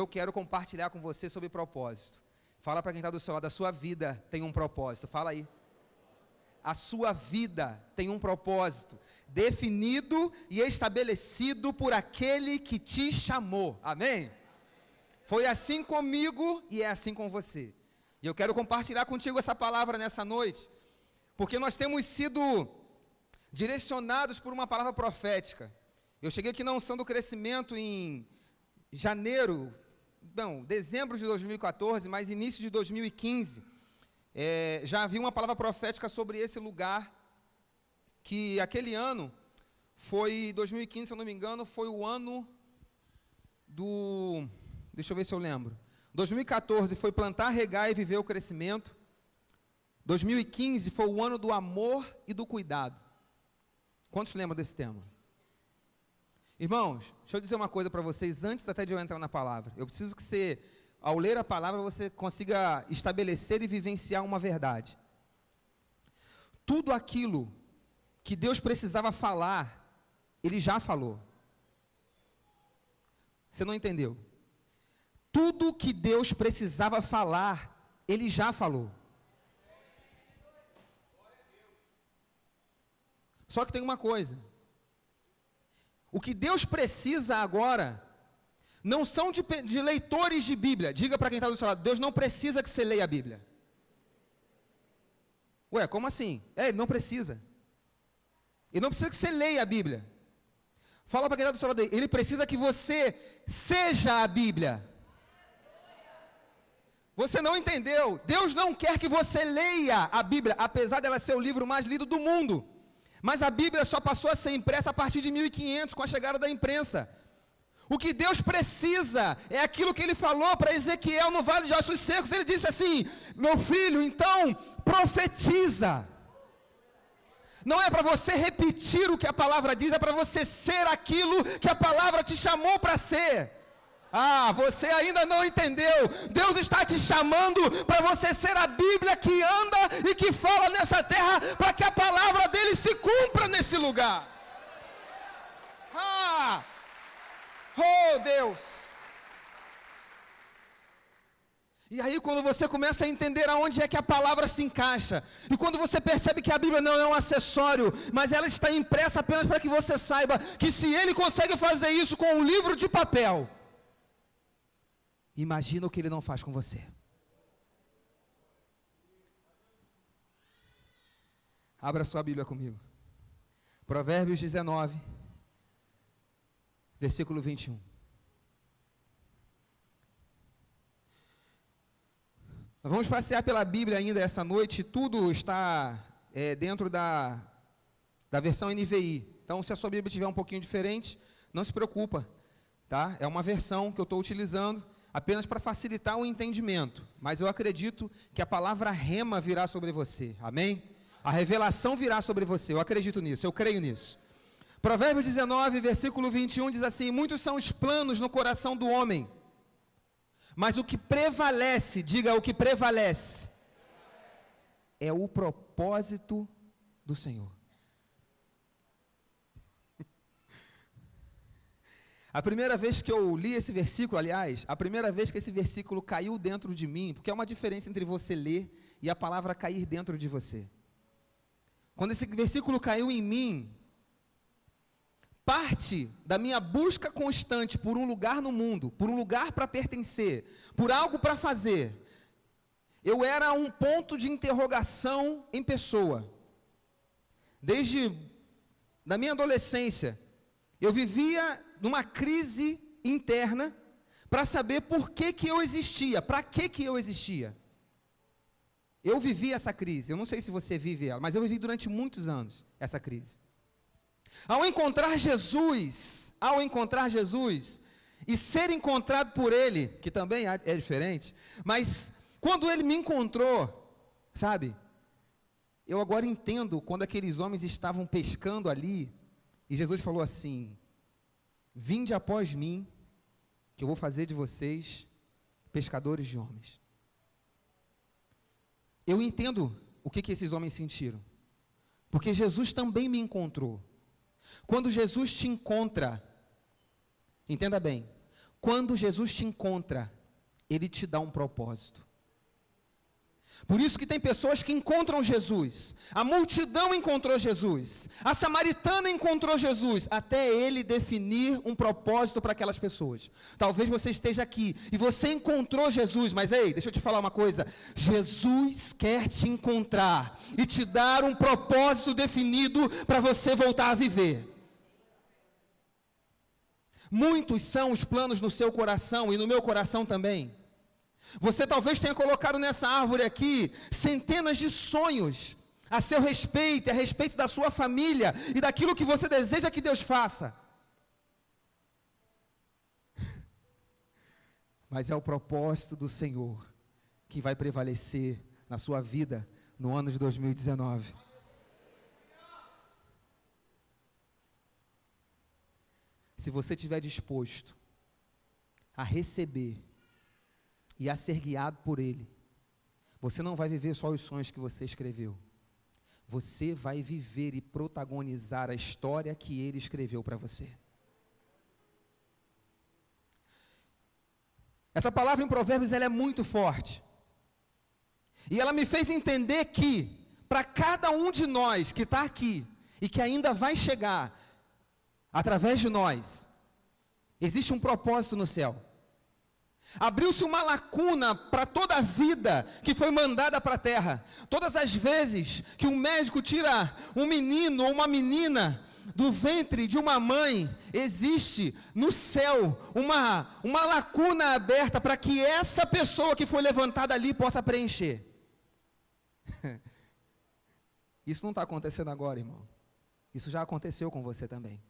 quero compartilhar com você sobre propósito. Fala para quem está do seu lado, a sua vida tem um propósito. Fala aí. A sua vida tem um propósito, definido e estabelecido por aquele que te chamou. Amém? Foi assim comigo e é assim com você. E eu quero compartilhar contigo essa palavra nessa noite, porque nós temos sido direcionados por uma palavra profética. Eu cheguei aqui na unção do crescimento em dezembro de 2014, mas início de 2015, já havia uma palavra profética sobre esse lugar, que aquele ano, foi 2015, se eu não me engano, foi o ano deixa eu ver se eu lembro, 2014 foi plantar, regar e viver o crescimento, 2015 foi o ano do amor e do cuidado. Quantos lembram desse tema? Irmãos, deixa eu dizer uma coisa para vocês, antes até de eu entrar na palavra. Eu preciso que você, ao ler a palavra, você consiga estabelecer e vivenciar uma verdade. Tudo aquilo que Deus precisava falar, Ele já falou. Você não entendeu? Tudo que Deus precisava falar, Ele já falou. Só que tem uma coisa. O que Deus precisa agora, não são de leitores de Bíblia. Diga para quem está do seu lado, Deus não precisa que você leia a Bíblia. Ué, como assim? Ele não precisa. Ele não precisa que você leia a Bíblia. Fala para quem está do seu lado, Ele precisa que você seja a Bíblia. Você não entendeu. Deus não quer que você leia a Bíblia, apesar dela ser o livro mais lido do mundo. Mas a Bíblia só passou a ser impressa a partir de 1500, com a chegada da imprensa. O que Deus precisa é aquilo que Ele falou para Ezequiel no Vale de Ossos Secos. Ele disse assim: meu filho, então profetiza. Não é para você repetir o que a palavra diz, é para você ser aquilo que a palavra te chamou para ser. Você ainda não entendeu. Deus está te chamando para você ser a Bíblia que anda e que fala nessa terra, para que a palavra dele se cumpra nesse lugar. Oh Deus! E aí quando você começa a entender aonde é que a palavra se encaixa, e quando você percebe que a Bíblia não é um acessório, mas ela está impressa apenas para que você saiba que se Ele consegue fazer isso com um livro de papel, imagina o que Ele não faz com você. Abra sua Bíblia comigo. Provérbios 19, versículo 21. Nós vamos passear pela Bíblia ainda essa noite. Tudo está dentro da versão NVI. Então, se a sua Bíblia estiver um pouquinho diferente, não se preocupa, tá? É uma versão que eu estou utilizando apenas para facilitar o entendimento, mas eu acredito que a palavra rema virá sobre você, amém? A revelação virá sobre você, eu acredito nisso, eu creio nisso. Provérbios 19, versículo 21 diz assim: muitos são os planos no coração do homem, mas o que prevalece, diga o que prevalece, é o propósito do Senhor. A primeira vez que eu li esse versículo, aliás, a primeira vez que esse versículo caiu dentro de mim, porque há uma diferença entre você ler e a palavra cair dentro de você. Quando esse versículo caiu em mim, parte da minha busca constante por um lugar no mundo, por um lugar para pertencer, por algo para fazer, eu era um ponto de interrogação em pessoa. Desde na minha adolescência, eu vivia numa crise interna para saber por que eu existia, para que eu existia. Eu vivi essa crise, eu não sei se você vive ela, mas eu vivi durante muitos anos essa crise. Ao encontrar Jesus e ser encontrado por Ele, que também é diferente, mas quando Ele me encontrou, sabe, eu agora entendo quando aqueles homens estavam pescando ali, e Jesus falou assim: vinde após mim, que eu vou fazer de vocês pescadores de homens. Eu entendo o que esses homens sentiram, porque Jesus também me encontrou. Quando Jesus te encontra, entenda bem, Quando Jesus te encontra, Ele te dá um propósito. Por isso que tem pessoas que encontram Jesus, a multidão encontrou Jesus, a samaritana encontrou Jesus, até Ele definir um propósito para aquelas pessoas. Talvez você esteja aqui e você encontrou Jesus, mas ei, deixa eu te falar uma coisa, Jesus quer te encontrar e te dar um propósito definido para você voltar a viver. Muitos são os planos no seu coração e no meu coração também. Você talvez tenha colocado nessa árvore aqui centenas de sonhos a seu respeito, e a respeito da sua família e daquilo que você deseja que Deus faça. Mas é o propósito do Senhor que vai prevalecer na sua vida no ano de 2019. Se você estiver disposto a receber e a ser guiado por Ele, você não vai viver só os sonhos que você escreveu. Você vai viver e protagonizar a história que Ele escreveu para você. Essa palavra em Provérbios, ela é muito forte. E ela me fez entender que, para cada um de nós que está aqui, e que ainda vai chegar, através de nós, existe um propósito no céu. Abriu-se uma lacuna para toda a vida que foi mandada para a terra. Todas as vezes que um médico tira um menino ou uma menina do ventre de uma mãe, existe no céu uma lacuna aberta para que essa pessoa que foi levantada ali possa preencher. Isso não está acontecendo agora, irmão. Isso já aconteceu com você também.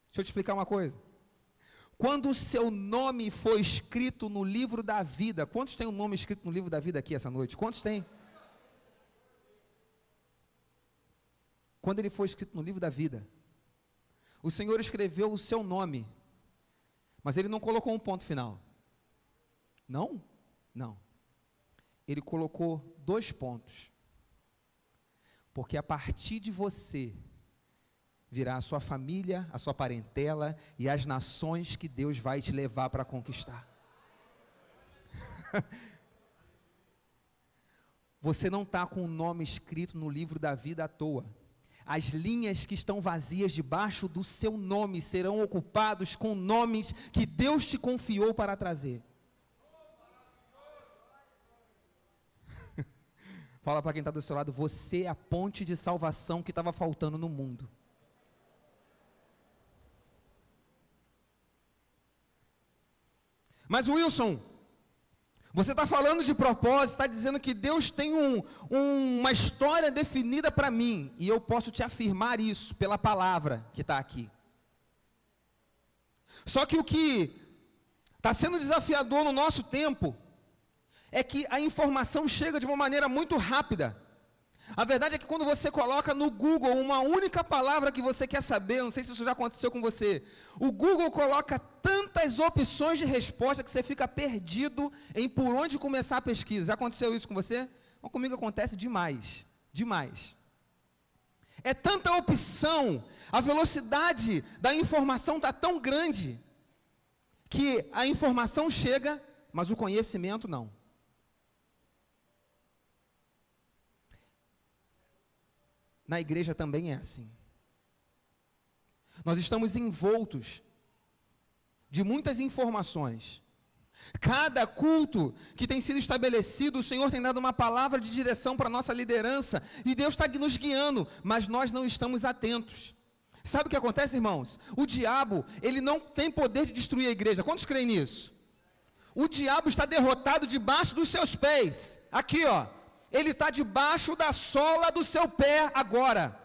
Deixa eu te explicar uma coisa. Quando o seu nome foi escrito no livro da vida, quantos tem o nome escrito no livro da vida aqui essa noite? Quantos tem? Quando ele foi escrito no livro da vida, o Senhor escreveu o seu nome, mas Ele não colocou um ponto final. Não? Não. Ele colocou 2 pontos. Porque a partir de você virá a sua família, a sua parentela e as nações que Deus vai te levar para conquistar. Você não está com o nome escrito no livro da vida à toa. As linhas que estão vazias debaixo do seu nome serão ocupados com nomes que Deus te confiou para trazer. Fala para quem está do seu lado, você é a ponte de salvação que estava faltando no mundo. Mas Wilson, você está falando de propósito, está dizendo que Deus tem uma história definida para mim, e eu posso te afirmar isso pela palavra que está aqui. Só que o que está sendo desafiador no nosso tempo, é que a informação chega de uma maneira muito rápida. A verdade é que quando você coloca no Google uma única palavra que você quer saber, não sei se isso já aconteceu com você, o Google coloca tantas opções de resposta que você fica perdido em por onde começar a pesquisa. Já aconteceu isso com você? Bom, comigo acontece demais, demais. É tanta opção, a velocidade da informação está tão grande, que a informação chega, mas o conhecimento não. Na igreja também é assim. Nós estamos envoltos de muitas informações. Cada culto que tem sido estabelecido, o Senhor tem dado uma palavra de direção para a nossa liderança, e Deus está nos guiando, mas nós não estamos atentos. Sabe o que acontece, irmãos? O diabo, ele não tem poder de destruir a igreja. Quantos creem nisso? O diabo está derrotado debaixo dos seus pés. Aqui, ó. Ele está debaixo da sola do seu pé agora.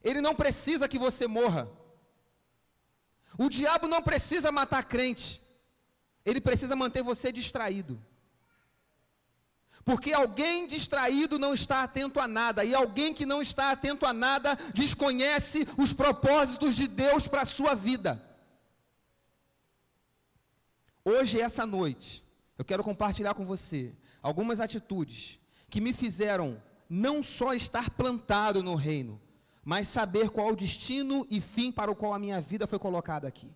Ele não precisa que você morra. O diabo não precisa matar crente. Ele precisa manter você distraído. Porque alguém distraído não está atento a nada. E alguém que não está atento a nada desconhece os propósitos de Deus para a sua vida. Hoje, essa noite, eu quero compartilhar com você algumas atitudes que me fizeram não só estar plantado no reino, mas saber qual é o destino e fim para o qual a minha vida foi colocada aqui.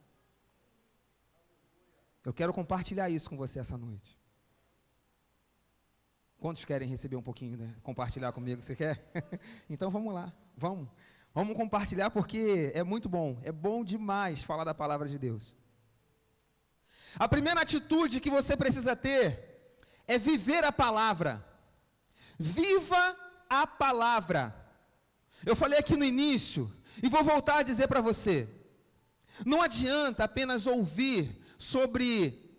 Eu quero compartilhar isso com você essa noite. Quantos querem receber um pouquinho, né? Compartilhar comigo? Você quer? Então vamos lá, vamos compartilhar, porque é muito bom, é bom demais falar da palavra de Deus. A primeira atitude que você precisa ter é viver a palavra. Viva a palavra. Eu falei aqui no início, e vou voltar a dizer para você, não adianta apenas ouvir sobre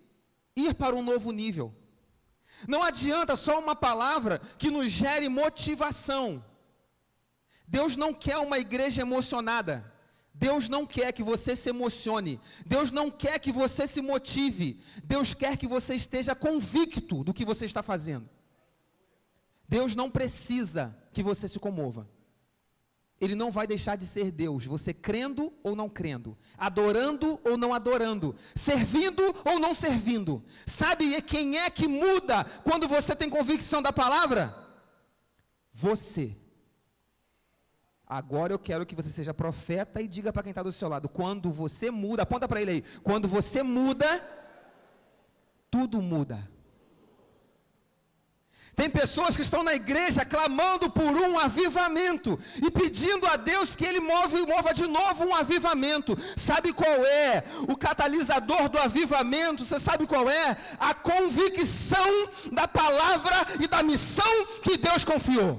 ir para um novo nível. Não adianta só uma palavra que nos gere motivação. Deus não quer uma igreja emocionada. Deus não quer que você se emocione. Deus não quer que você se motive. Deus quer que você esteja convicto do que você está fazendo. Deus não precisa que você se comova. Ele não vai deixar de ser Deus, você crendo ou não crendo, adorando ou não adorando, servindo ou não servindo. Sabe quem é que muda quando você tem convicção da palavra? Você. Agora eu quero que você seja profeta e diga para quem está do seu lado, quando você muda, aponta para ele aí, quando você muda, tudo muda. Tem pessoas que estão na igreja clamando por um avivamento e pedindo a Deus que Ele mova de novo um avivamento. Sabe qual é o catalisador do avivamento? Você sabe qual é? A convicção da palavra e da missão que Deus confiou.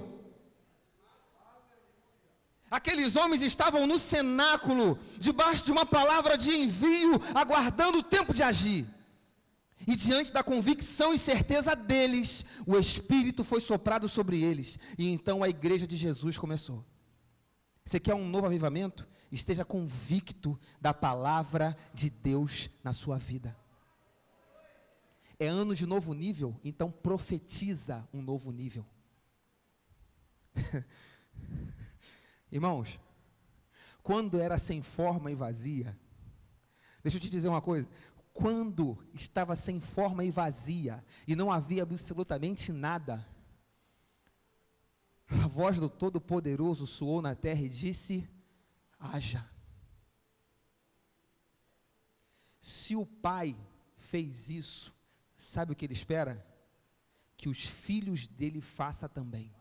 Aqueles homens estavam no cenáculo, debaixo de uma palavra de envio, aguardando o tempo de agir. E diante da convicção e certeza deles, o Espírito foi soprado sobre eles. E então a igreja de Jesus começou. Você quer um novo avivamento? Esteja convicto da palavra de Deus na sua vida. É ano de novo nível? Então profetiza um novo nível. Irmãos, quando era sem forma e vazia, deixa eu te dizer uma coisa. Quando estava sem forma e vazia, e não havia absolutamente nada, a voz do Todo-Poderoso soou na terra e disse, haja. Se o Pai fez isso, sabe o que Ele espera? Que os filhos dele façam também.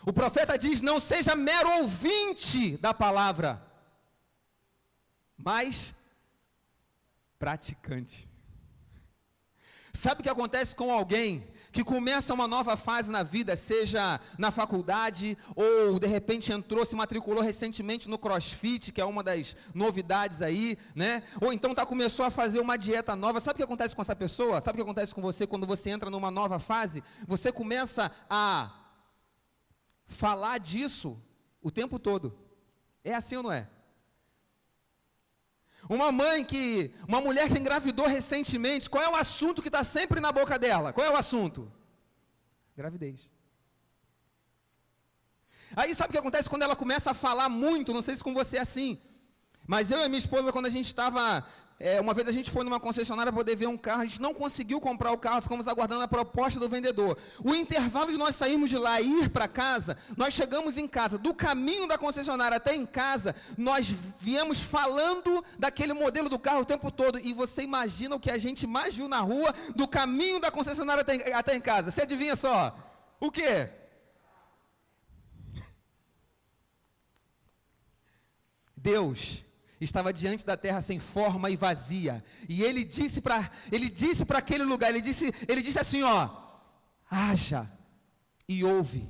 O profeta diz, não seja mero ouvinte da palavra, mas praticante. Sabe o que acontece com alguém que começa uma nova fase na vida, seja na faculdade, ou de repente entrou, se matriculou recentemente no CrossFit, que é uma das novidades aí, né? Ou então começou a fazer uma dieta nova. Sabe o que acontece com essa pessoa? Sabe o que acontece com você quando você entra numa nova fase? Você começa a falar disso o tempo todo. É assim ou não é? Uma mulher que engravidou recentemente, qual é o assunto que está sempre na boca dela? Qual é o assunto? Gravidez. Aí sabe o que acontece quando ela começa a falar muito? Não sei se com você é assim, mas eu e minha esposa, quando a gente estava, uma vez a gente foi numa concessionária para poder ver um carro, a gente não conseguiu comprar o carro, ficamos aguardando a proposta do vendedor. O intervalo de nós sairmos de lá e ir para casa, nós chegamos em casa, do caminho da concessionária até em casa, nós viemos falando daquele modelo do carro o tempo todo, e você imagina o que a gente mais viu na rua, do caminho da concessionária até em casa. Você adivinha só? O quê? Deus estava diante da terra sem forma e vazia, e ele disse para aquele lugar, ele disse assim, ó, haja e ouve,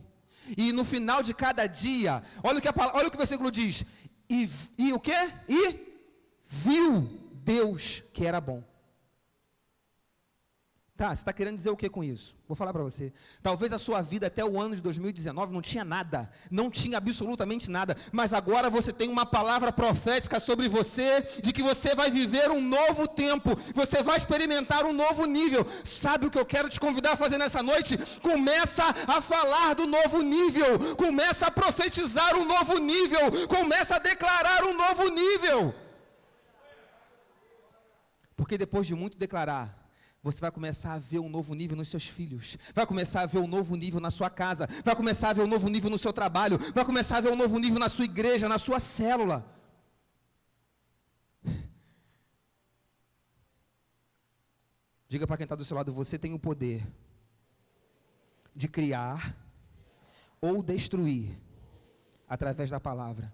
e no final de cada dia, olha o que o versículo diz, e o quê? E viu Deus que era bom. Tá, você está querendo dizer o que com isso? Vou falar para você. Talvez a sua vida até o ano de 2019 não tinha nada, não tinha absolutamente nada, mas agora você tem uma palavra profética sobre você, de que você vai viver um novo tempo, você vai experimentar um novo nível. Sabe o que eu quero te convidar a fazer nessa noite? Começa a falar do novo nível, começa a profetizar um novo nível, começa a declarar um novo nível. Porque depois de muito declarar, você vai começar a ver um novo nível nos seus filhos, vai começar a ver um novo nível na sua casa, vai começar a ver um novo nível no seu trabalho, vai começar a ver um novo nível na sua igreja, na sua célula. Diga para quem está do seu lado, você tem o poder de criar ou destruir através da palavra.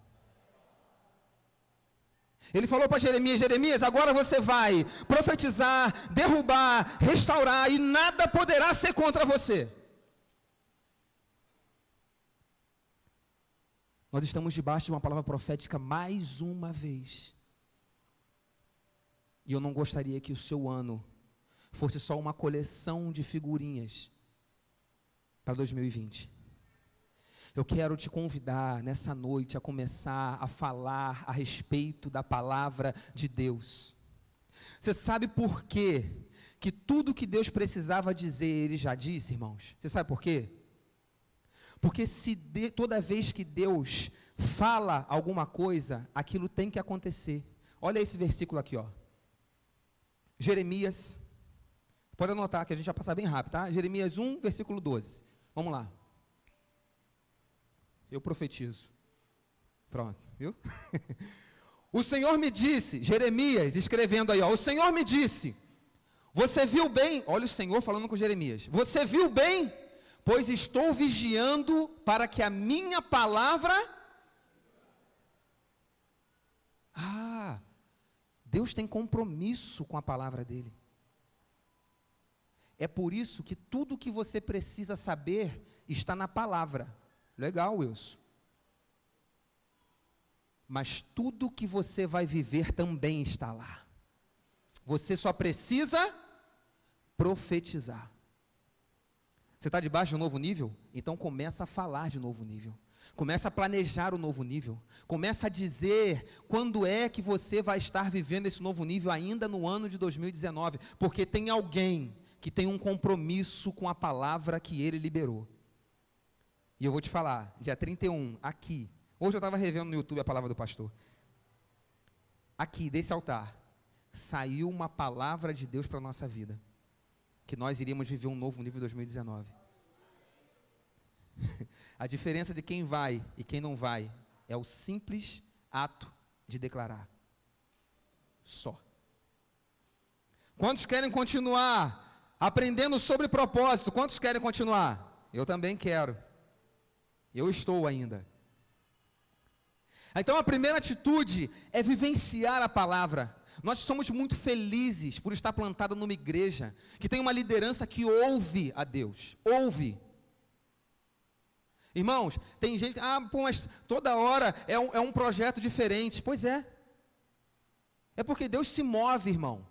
Ele falou para Jeremias, Jeremias, agora você vai profetizar, derrubar, restaurar, e nada poderá ser contra você. Nós estamos debaixo de uma palavra profética mais uma vez. E eu não gostaria que o seu ano fosse só uma coleção de figurinhas para 2020. Eu quero te convidar nessa noite a começar a falar a respeito da palavra de Deus. Você sabe por quê? Que tudo que Deus precisava dizer, Ele já disse, irmãos? Você sabe por quê? Porque toda vez que Deus fala alguma coisa, aquilo tem que acontecer. Olha esse versículo aqui, ó. Jeremias, pode anotar que a gente vai passar bem rápido, tá? Jeremias 1, versículo 12. Vamos lá. Eu profetizo. Pronto, viu? O Senhor me disse, Jeremias escrevendo aí, ó, o Senhor me disse, você viu bem, olha o Senhor falando com Jeremias, você viu bem, pois estou vigiando para que a minha palavra... Deus tem compromisso com a palavra dele. É por isso que tudo que você precisa saber está na palavra. Legal, Wilson. Mas tudo que você vai viver também está lá. Você só precisa profetizar. Você está debaixo de um novo nível? Então começa a falar de novo nível. Começa a planejar o novo nível. Começa a dizer quando é que você vai estar vivendo esse novo nível ainda no ano de 2019. Porque tem alguém que tem um compromisso com a palavra que ele liberou. E eu vou te falar, dia 31, aqui. Hoje eu estava revendo no YouTube a palavra do pastor. Aqui, desse altar, saiu uma palavra de Deus para a nossa vida. Que nós iríamos viver um novo nível em 2019. A diferença de quem vai e quem não vai é o simples ato de declarar. Só. Quantos querem continuar aprendendo sobre propósito? Quantos querem continuar? Eu também quero. Eu estou ainda. Então a primeira atitude é vivenciar a palavra. Nós somos muito felizes por estar plantado numa igreja que tem uma liderança que ouve a Deus. Ouve. Irmãos, tem gente que, mas toda hora é um projeto diferente. Pois é. É porque Deus se move, irmão.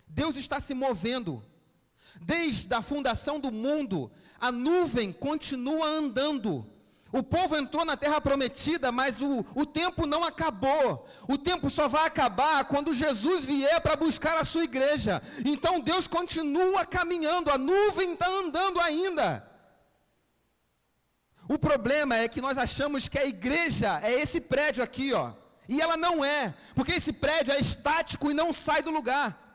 Deus está se movendo. Desde a fundação do mundo, a nuvem continua andando. O povo entrou na terra prometida, mas o tempo não acabou. O tempo só vai acabar quando Jesus vier para buscar a sua igreja. Então Deus continua caminhando, a nuvem está andando ainda. O problema é que nós achamos que a igreja é esse prédio aqui, ó. E ela não é, porque esse prédio é estático e não sai do lugar.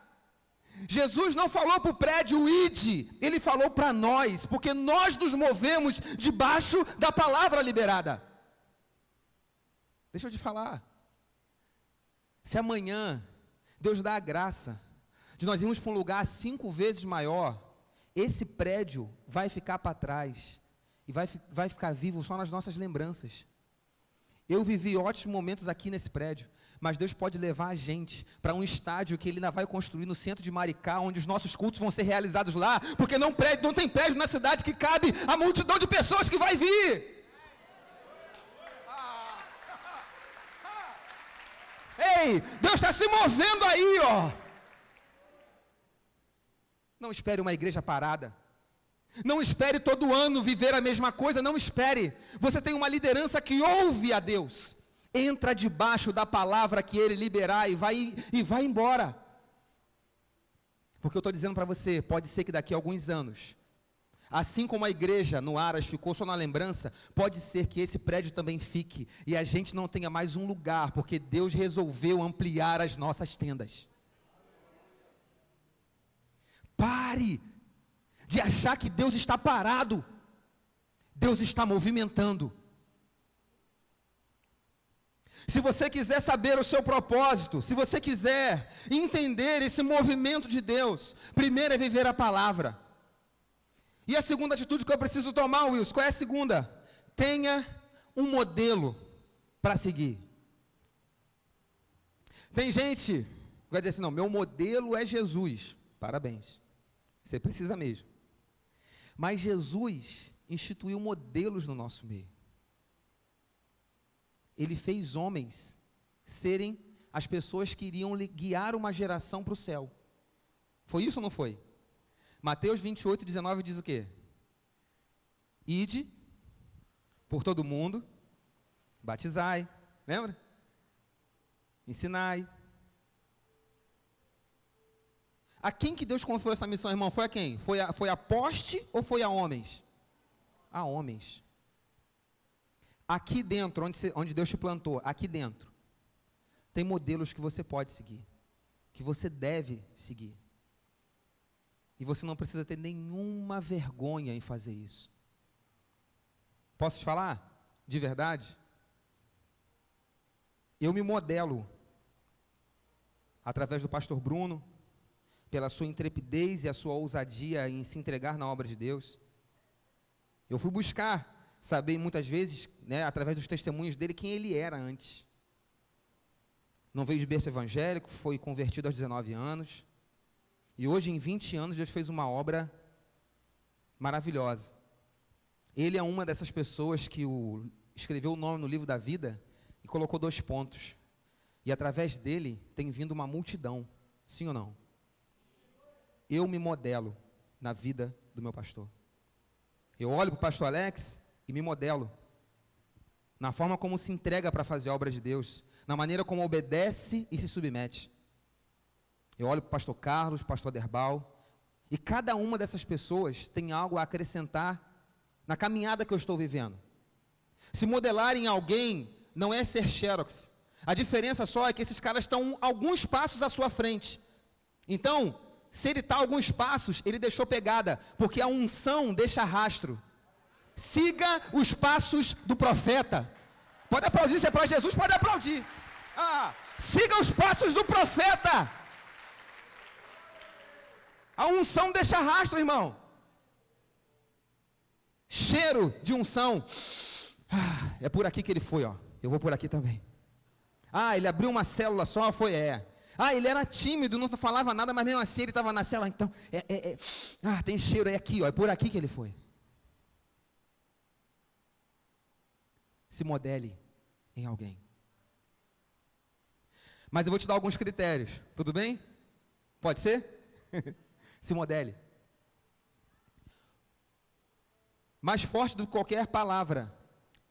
Jesus não falou para o prédio ide, Ele falou para nós, porque nós nos movemos debaixo da palavra liberada. Deixa eu te falar, se amanhã Deus dá a graça de nós irmos para um lugar 5 vezes maior, esse prédio vai ficar para trás, e vai ficar vivo só nas nossas lembranças. Eu vivi ótimos momentos aqui nesse prédio, mas Deus pode levar a gente para um estádio que Ele ainda vai construir no centro de Maricá, onde os nossos cultos vão ser realizados lá, porque não tem prédio na cidade que cabe a multidão de pessoas que vai vir. Ei, Deus está se movendo aí, ó. Não espere uma igreja parada. Não espere todo ano viver a mesma coisa, não espere. Você tem uma liderança que ouve a Deus. Entra debaixo da palavra que Ele liberar e vai embora. Porque eu estou dizendo para você, pode ser que daqui a alguns anos, assim como a igreja no Aras ficou só na lembrança, pode ser que esse prédio também fique, e a gente não tenha mais um lugar, porque Deus resolveu ampliar as nossas tendas. Pare de achar que Deus está parado. Deus está movimentando. Se você quiser saber o seu propósito, se você quiser entender esse movimento de Deus, primeiro é viver a palavra. E a segunda atitude que eu preciso tomar, Wilson, qual é a segunda? Tenha um modelo para seguir. Tem gente que vai dizer assim, não, meu modelo é Jesus. Parabéns, você precisa mesmo. Mas Jesus instituiu modelos no nosso meio. Ele fez homens serem as pessoas que iriam guiar uma geração para o céu. Foi isso ou não foi? Mateus 28, 19 diz o quê? Ide por todo mundo, batizai, lembra? Ensinai. A quem que Deus confiou essa missão, irmão? Foi a quem? Foi a poste ou foi a homens? A homens. Aqui dentro, onde Deus te plantou, aqui dentro, tem modelos que você pode seguir, que você deve seguir. E você não precisa ter nenhuma vergonha em fazer isso. Posso te falar? De verdade? Eu me modelo, através do pastor Bruno, pela sua intrepidez e a sua ousadia em se entregar na obra de Deus. Eu fui buscar saber muitas vezes, através dos testemunhos dele, quem ele era antes. Não veio de berço evangélico, foi convertido aos 19 anos, e hoje em 20 anos Deus fez uma obra maravilhosa. Ele é uma dessas pessoas que escreveu o nome no livro da vida e colocou 2 pontos, e através dele tem vindo uma multidão, sim ou não? Eu me modelo na vida do meu pastor. Eu olho para o pastor Alex e me modelo na forma como se entrega para fazer a obra de Deus, na maneira como obedece e se submete. Eu olho para o pastor Carlos, pastor Aderbal, e cada uma dessas pessoas tem algo a acrescentar na caminhada que eu estou vivendo. Se modelar em alguém não é ser xerox. A diferença só é que esses caras estão alguns passos à sua frente. Então, se ele está alguns passos, ele deixou pegada, porque a unção deixa rastro. Siga os passos do profeta. Pode aplaudir, se é para Jesus, pode aplaudir. Siga os passos do profeta. A unção deixa rastro, irmão. Cheiro de unção. É por aqui que ele foi, ó. Eu vou por aqui também. Ele abriu uma célula só, ele era tímido, não falava nada, mas mesmo assim ele estava na célula, então, tem cheiro, é aqui, ó, é por aqui que ele foi. Se modele em alguém. Mas eu vou te dar alguns critérios, tudo bem? Pode ser? Se modele. Mais forte do que qualquer palavra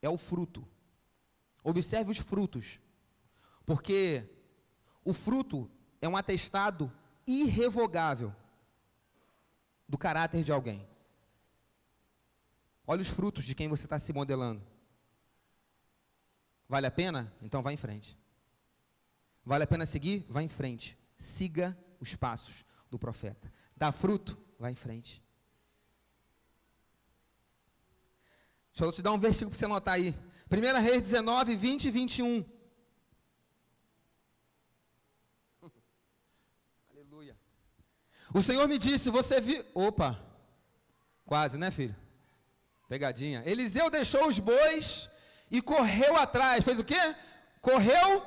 é o fruto. Observe os frutos, porque o fruto é um atestado irrevogável do caráter de alguém. Olha os frutos de quem você está se modelando. Vale a pena? Então vá em frente. Vale a pena seguir? Vá em frente. Siga os passos do profeta. Dá fruto? Vá em frente. Deixa eu te dar um versículo para você anotar aí. 1 Reis 19, 20 e 21. Aleluia. O Senhor me disse, você viu... Opa, quase, né, filho? Pegadinha. Eliseu deixou os bois e correu atrás. Fez o quê? Correu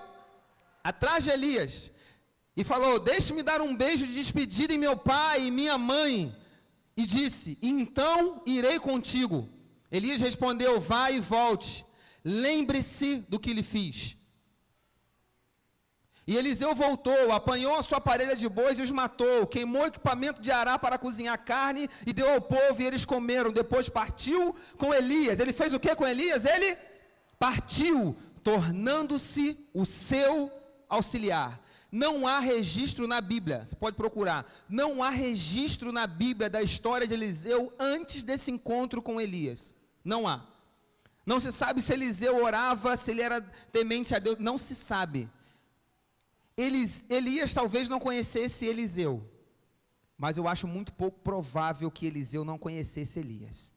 atrás de Elias. E falou, deixe-me dar um beijo de despedida em meu pai e minha mãe. E disse, então irei contigo. Elias respondeu, vai e volte. Lembre-se do que lhe fiz. E Eliseu voltou, apanhou a sua parelha de bois e os matou, queimou o equipamento de Ará para cozinhar carne e deu ao povo e eles comeram. Depois partiu com Elias. Ele fez o que com Elias? Ele partiu, tornando-se o seu auxiliar. Não há registro na Bíblia, você pode procurar, não há registro na Bíblia da história de Eliseu antes desse encontro com Elias. Não há. Não se sabe se Eliseu orava, se ele era temente a Deus, não se sabe. Elias talvez não conhecesse Eliseu, Mas eu acho muito pouco provável que Eliseu não conhecesse Elias.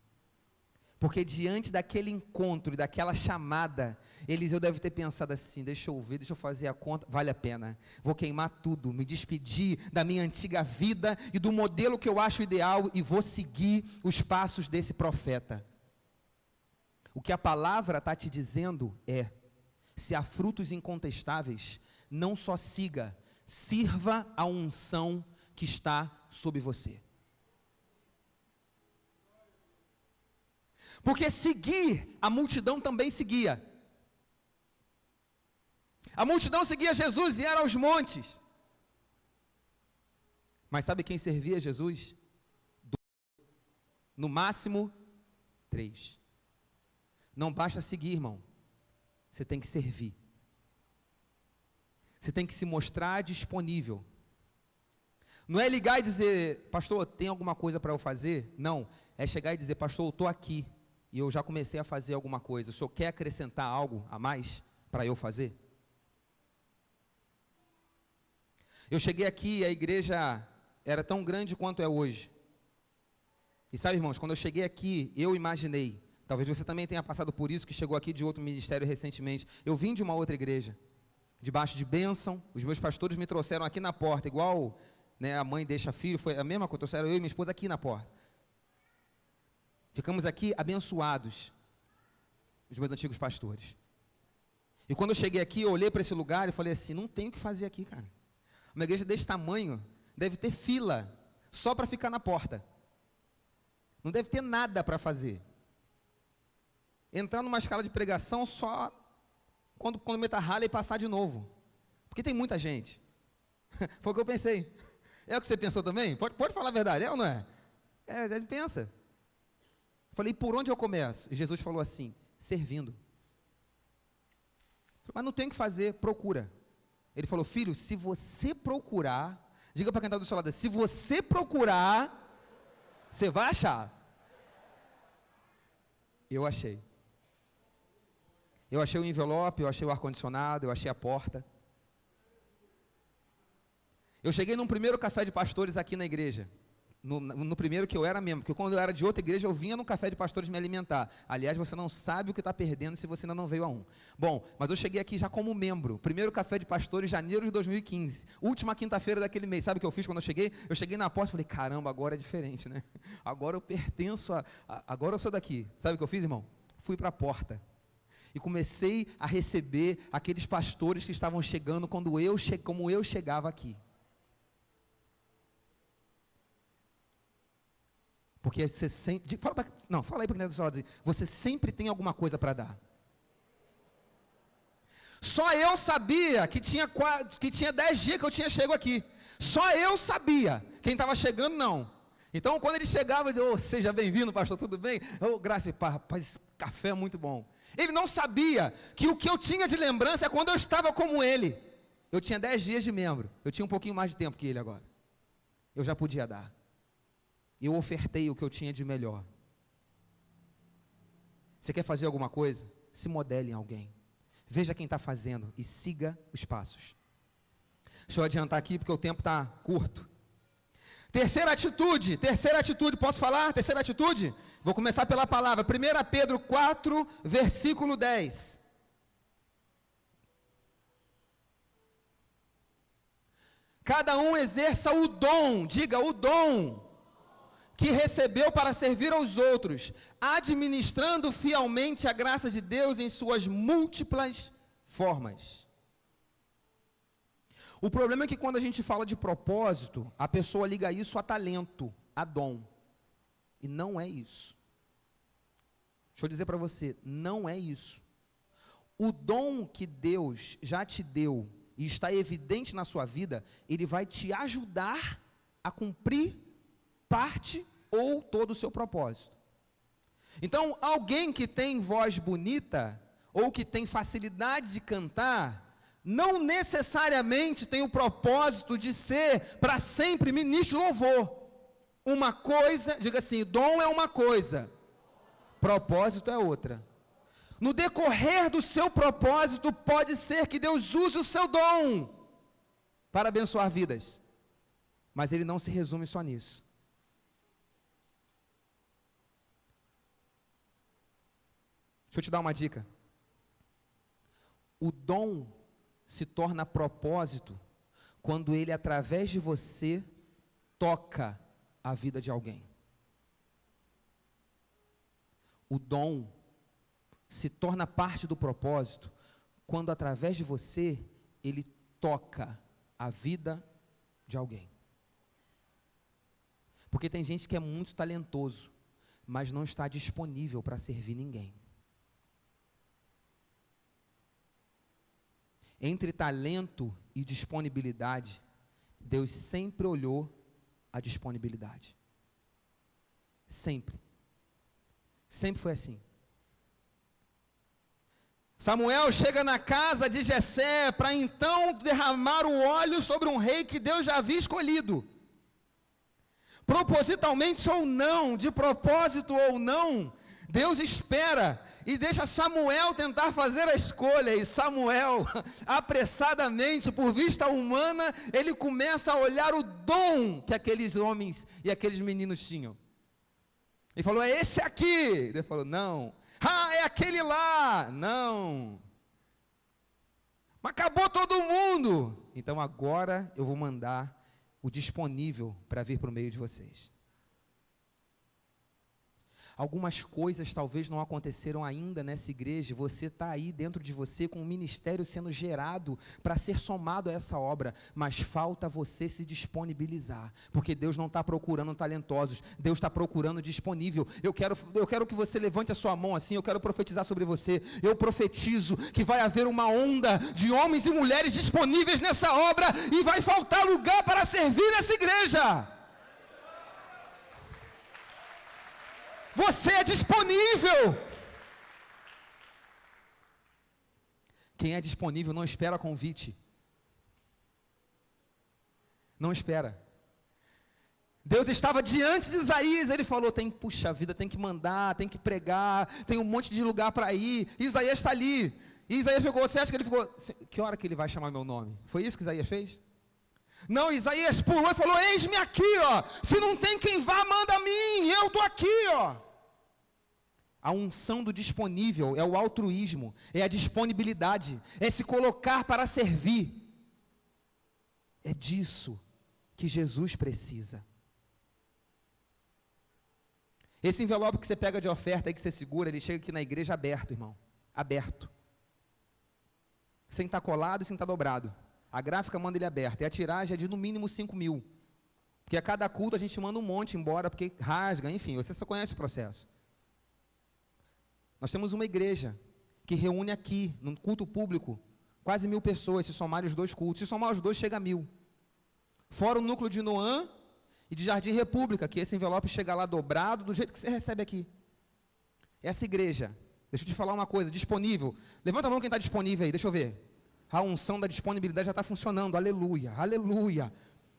Porque diante daquele encontro e daquela chamada, Eliseu deve ter pensado assim, deixa eu ver, deixa eu fazer a conta, vale a pena, vou queimar tudo, me despedir da minha antiga vida e do modelo que eu acho ideal e vou seguir os passos desse profeta. O que a palavra está te dizendo é, se há frutos incontestáveis, não só siga, sirva a unção que está sobre você. Porque seguir, a multidão também seguia. A multidão seguia Jesus e era aos montes. Mas sabe quem servia Jesus? No máximo, 3. Não basta seguir, irmão. Você tem que servir. Você tem que se mostrar disponível. Não é ligar e dizer, pastor, tem alguma coisa para eu fazer? Não, é chegar e dizer, pastor, eu estou aqui. E eu já comecei a fazer alguma coisa, o senhor quer acrescentar algo a mais para eu fazer? Eu cheguei aqui e a igreja era tão grande quanto é hoje. E sabe, irmãos, quando eu cheguei aqui, eu imaginei, talvez você também tenha passado por isso, que chegou aqui de outro ministério recentemente, eu vim de uma outra igreja, debaixo de bênção, os meus pastores me trouxeram aqui na porta, igual, né, a mãe deixa filho, foi a mesma coisa, trouxeram eu e minha esposa aqui na porta. Ficamos aqui abençoados, os meus antigos pastores. E quando eu cheguei aqui, eu olhei para esse lugar e falei assim, não tem o que fazer aqui, cara. Uma igreja desse tamanho, deve ter fila, só para ficar na porta. Não deve ter nada para fazer. Entrar numa escala de pregação só quando meter rala e passar de novo. Porque tem muita gente. Foi o que eu pensei. É o que você pensou também? Pode falar a verdade, é ou não é? É, ele pensa. Falei, por onde eu começo? E Jesus falou assim, servindo. Mas não tem o que fazer, procura. Ele falou, filho, se você procurar, diga para quem está do seu lado, se você procurar, você vai achar. Eu achei. Eu achei o envelope, eu achei o ar-condicionado, eu achei a porta. Eu cheguei num primeiro café de pastores aqui na igreja. No primeiro que eu era membro, porque quando eu era de outra igreja, eu vinha num café de pastores me alimentar. Aliás, você não sabe o que está perdendo se você ainda não veio a um. Bom, mas eu cheguei aqui já como membro. Primeiro café de pastores, janeiro de 2015. Última quinta-feira daquele mês. Sabe o que eu fiz quando eu cheguei? Eu cheguei na porta e falei, caramba, agora é diferente, né? Agora eu pertenço agora eu sou daqui. Sabe o que eu fiz, irmão? Fui para a porta. E comecei a receber aqueles pastores que estavam chegando como eu chegava aqui. Porque você sempre... Fala aí para quem está do seu lado. Você sempre tem alguma coisa para dar. Só eu sabia que tinha 10 dias que eu tinha chego aqui. Só eu sabia. Quem estava chegando, não. Então, quando ele chegava, eu dizia, seja bem-vindo, pastor, tudo bem? Graça e paz, rapaz, café é muito bom. Ele não sabia que o que eu tinha de lembrança é quando eu estava como ele. Eu tinha 10 dias de membro. Eu tinha um pouquinho mais de tempo que ele agora. Eu já podia dar. Eu ofertei o que eu tinha de melhor. Você quer fazer alguma coisa? Se modele em alguém. Veja quem está fazendo e siga os passos. Deixa eu adiantar aqui porque o tempo está curto. Terceira atitude, posso falar? Terceira atitude? Vou começar pela palavra. 1 Pedro 4, versículo 10. Cada um exerça o dom, diga o dom, que recebeu para servir aos outros, administrando fielmente a graça de Deus em suas múltiplas formas. O problema é que quando a gente fala de propósito, a pessoa liga isso a talento, a dom. E não é isso. Deixa eu dizer para você, não é isso. O dom que Deus já te deu e está evidente na sua vida, ele vai te ajudar a cumprir parte ou todo o seu propósito. Então, alguém que tem voz bonita, ou que tem facilidade de cantar, não necessariamente tem o propósito de ser, para sempre, ministro de louvor. Uma coisa, diga assim, dom é uma coisa, propósito é outra. No decorrer do seu propósito, pode ser que Deus use o seu dom, para abençoar vidas. Mas ele não se resume só nisso. Deixa eu te dar uma dica. O dom se torna propósito quando ele, através de você, toca a vida de alguém. O dom se torna parte do propósito quando, através de você, ele toca a vida de alguém. Porque tem gente que é muito talentoso, mas não está disponível para servir ninguém. Entre talento e disponibilidade, Deus sempre olhou a disponibilidade. Sempre. Sempre foi assim. Samuel chega na casa de Jessé para então derramar o óleo sobre um rei que Deus já havia escolhido. Propositalmente ou não, de propósito ou não, Deus espera e deixa Samuel tentar fazer a escolha, e Samuel, apressadamente, por vista humana, ele começa a olhar o dom que aqueles homens e aqueles meninos tinham. Ele falou, é esse aqui. Ele falou, não. Ah, é aquele lá. Não. Mas acabou todo mundo. Então agora eu vou mandar o disponível para vir para o meio de vocês. Algumas coisas talvez não aconteceram ainda nessa igreja, você está aí dentro de você com um ministério sendo gerado para ser somado a essa obra, mas falta você se disponibilizar, porque Deus não está procurando talentosos, Deus está procurando disponível. Eu quero que você levante a sua mão assim, eu quero profetizar sobre você, eu profetizo que vai haver uma onda de homens e mulheres disponíveis nessa obra, e vai faltar lugar para servir nessa igreja. Você é disponível. Quem é disponível não espera convite. Não espera. Deus estava diante de Isaías, ele falou, puxa vida, tem que mandar, tem que pregar, tem um monte de lugar para ir. E Isaías está ali. E Isaías ficou, você acha que ele ficou, que hora que ele vai chamar meu nome? Foi isso que Isaías fez? Não, Isaías pulou e falou, eis-me aqui, ó. Se não tem quem vá, manda a mim, eu estou aqui, ó. A unção do disponível é o altruísmo, é a disponibilidade, é se colocar para servir. É disso que Jesus precisa. Esse envelope que você pega de oferta aí, que você segura, ele chega aqui na igreja aberto, irmão. Aberto. Sem estar colado e sem estar dobrado. A gráfica manda ele aberto. E a tiragem é de no mínimo 5.000. Porque a cada culto a gente manda um monte embora, porque rasga, enfim, você só conhece o processo. Nós temos uma igreja que reúne aqui, num culto público, quase 1.000 pessoas, se somarem os dois cultos. Se somar os dois, chega a 1.000. Fora o núcleo de Noã e de Jardim República, que esse envelope chega lá dobrado, do jeito que você recebe aqui. Essa igreja, deixa eu te falar uma coisa, disponível. Levanta a mão quem está disponível aí, deixa eu ver. A unção da disponibilidade já está funcionando, aleluia, aleluia.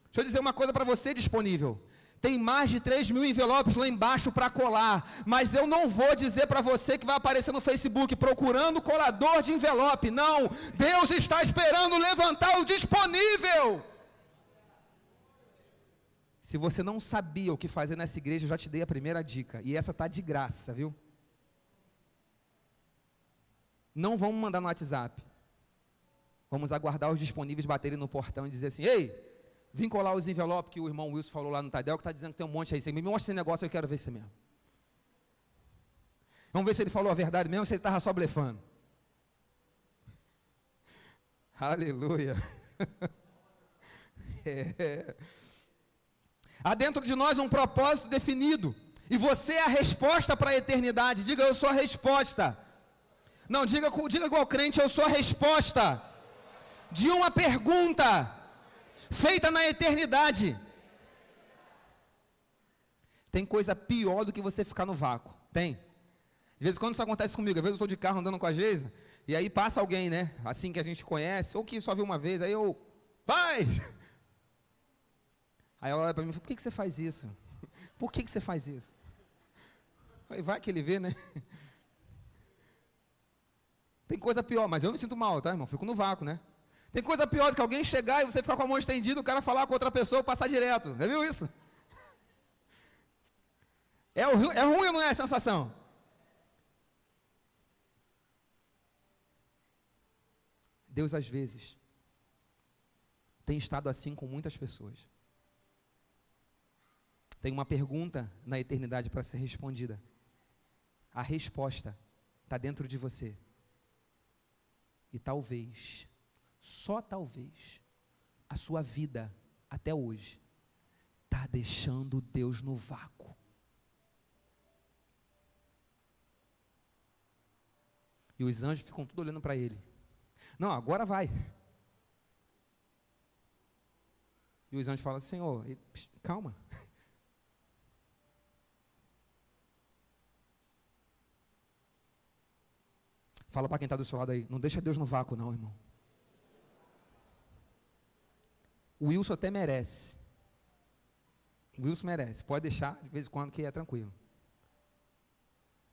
Deixa eu dizer uma coisa para você disponível. Tem mais de 3.000 envelopes lá embaixo para colar, mas eu não vou dizer para você que vai aparecer no Facebook procurando colador de envelope, não. Deus está esperando levantar o disponível. Se você não sabia o que fazer nessa igreja, eu já te dei a primeira dica, e essa está de graça, viu? Não vamos mandar no WhatsApp. Vamos aguardar os disponíveis baterem no portão e dizer assim, ei, vim colar os envelopes que o irmão Wilson falou lá no Tadel, que está dizendo que tem um monte aí. Você me mostra esse negócio, eu quero ver se é mesmo. Vamos ver se ele falou a verdade mesmo, se ele estava só blefando. Aleluia. Há dentro de nós um propósito definido. E você é a resposta para a eternidade. Diga, eu sou a resposta. Não, diga igual crente, eu sou a resposta de uma pergunta feita na eternidade. Tem coisa pior do que você ficar no vácuo. Tem. Às vezes quando isso acontece comigo, às vezes eu estou de carro andando com a Geisa, e aí passa alguém, né, assim que a gente conhece, ou que só viu uma vez, aí eu, vai! Aí ela olha para mim e fala, por que você faz isso? Por que você faz isso? Aí vai que ele vê, né? Tem coisa pior, mas eu me sinto mal, tá, irmão? Fico no vácuo, né? Tem coisa pior do que alguém chegar e você ficar com a mão estendida, o cara falar com outra pessoa e passar direto. Já viu isso? É ruim ou não é a sensação? Deus, às vezes, tem estado assim com muitas pessoas. Tem uma pergunta na eternidade para ser respondida. A resposta está dentro de você. E talvez, só talvez, a sua vida, até hoje, está deixando Deus no vácuo. E os anjos ficam tudo olhando para ele. Não, agora vai. E os anjos falam, Senhor, calma. Fala para quem está do seu lado aí, não deixa Deus no vácuo não, irmão. O Wilson até merece. O Wilson merece, pode deixar de vez em quando que é tranquilo.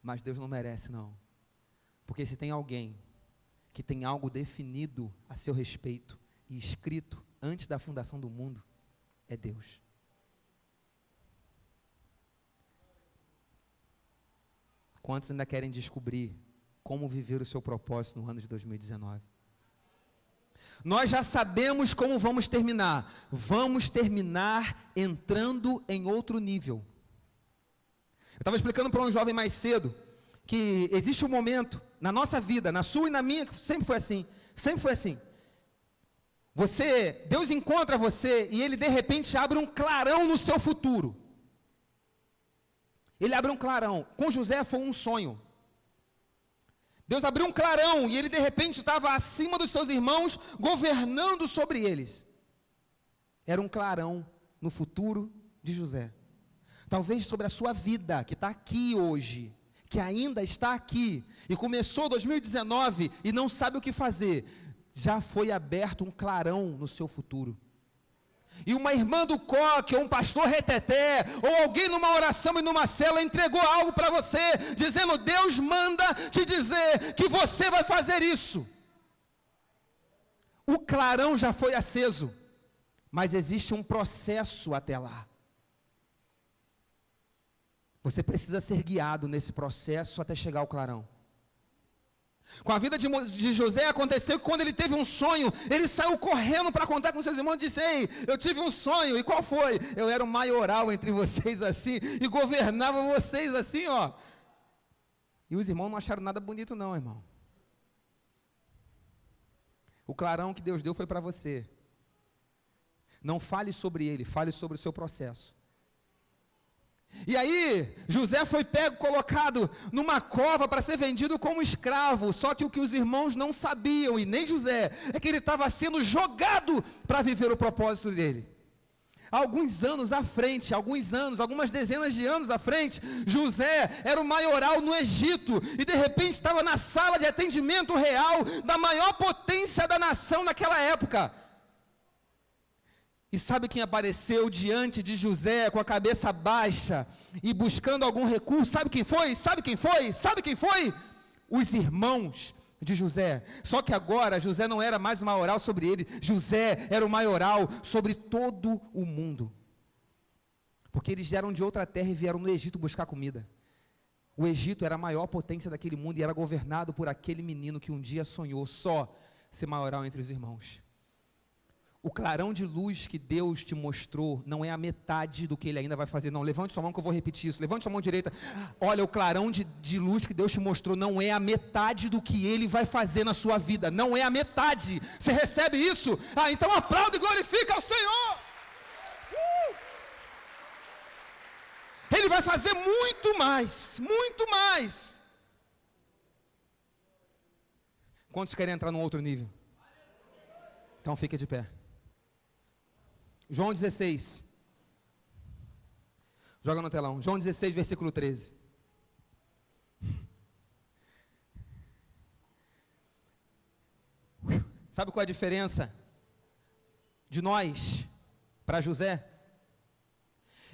Mas Deus não merece não. Porque se tem alguém que tem algo definido a seu respeito e escrito antes da fundação do mundo, é Deus. Quantos ainda querem descobrir como viver o seu propósito no ano de 2019? Nós já sabemos como vamos terminar. Vamos terminar entrando em outro nível. Eu estava explicando para um jovem mais cedo que existe um momento na nossa vida, na sua e na minha, que sempre foi assim. Sempre foi assim. Deus encontra você e Ele de repente abre um clarão no seu futuro. Ele abre um clarão. Com José foi um sonho. Deus abriu um clarão e ele de repente estava acima dos seus irmãos, governando sobre eles. Era um clarão no futuro de José. Talvez sobre a sua vida, que está aqui hoje, que ainda está aqui, e começou 2019 e não sabe o que fazer. Já foi aberto um clarão no seu futuro. E uma irmã do coque, ou um pastor reteté, ou alguém numa oração e numa cela entregou algo para você, dizendo, Deus manda te dizer que você vai fazer isso. O clarão já foi aceso, mas existe um processo até lá. Você precisa ser guiado nesse processo até chegar ao clarão. Com a vida de José aconteceu que quando ele teve um sonho, ele saiu correndo para contar com seus irmãos e disse, ei, eu tive um sonho, e qual foi? Eu era o maioral entre vocês assim, e governava vocês assim, ó. E os irmãos não acharam nada bonito não, irmão. O clarão que Deus deu foi para você. Não fale sobre ele, fale sobre o seu processo. E aí, José foi pego, colocado numa cova para ser vendido como escravo. Só que o que os irmãos não sabiam, e nem José, é que ele estava sendo jogado para viver o propósito dele. Alguns anos à frente, algumas dezenas de anos à frente, José era o maioral no Egito, e de repente estava na sala de atendimento real da maior potência da nação naquela época. E sabe quem apareceu diante de José com a cabeça baixa e buscando algum recurso? Sabe quem foi? Sabe quem foi? Sabe quem foi? Os irmãos de José. Só que agora José não era mais o maioral sobre ele, José era o maioral sobre todo o mundo. Porque eles eram de outra terra e vieram no Egito buscar comida. O Egito era a maior potência daquele mundo e era governado por aquele menino que um dia sonhou só ser maioral entre os irmãos. O clarão de luz que Deus te mostrou não é a metade do que Ele ainda vai fazer. Não, levante sua mão que eu vou repetir isso. Levante sua mão direita. Olha, o clarão de luz que Deus te mostrou não é a metade do que Ele vai fazer na sua vida. Não é a metade. Você recebe isso? Ah, então aplaude e glorifica ao Senhor. Ele vai fazer muito mais. Muito mais. Quantos querem entrar num outro nível? Então fica de pé. João 16, joga no telão, João 16, versículo 13. Sabe qual é a diferença de nós para José?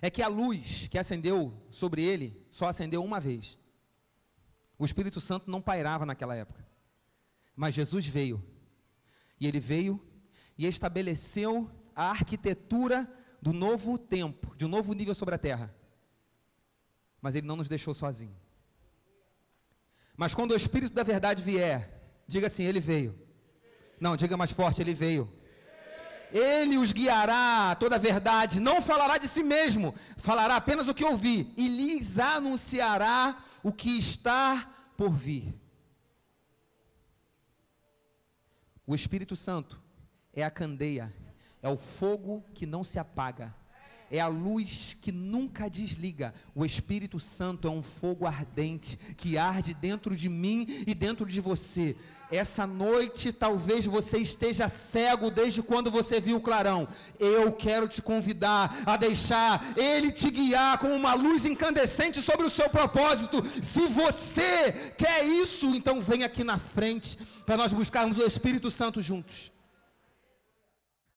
É que a luz que acendeu sobre ele, só acendeu uma vez. O Espírito Santo não pairava naquela época, mas Jesus veio, e ele veio e estabeleceu a arquitetura do novo tempo, de um novo nível sobre a terra. Mas Ele não nos deixou sozinhos. Mas quando o Espírito da verdade vier, diga assim, Ele veio. Não, diga mais forte, Ele veio. Ele os guiará a toda a verdade, não falará de si mesmo, falará apenas o que ouvir, e lhes anunciará o que está por vir. O Espírito Santo é a candeia, é o fogo que não se apaga, é a luz que nunca desliga. O Espírito Santo é um fogo ardente que arde dentro de mim e dentro de você. Essa noite talvez você esteja cego desde quando você viu o clarão. Eu quero te convidar a deixar Ele te guiar como uma luz incandescente sobre o seu propósito. Se você quer isso, então vem aqui na frente para nós buscarmos o Espírito Santo juntos.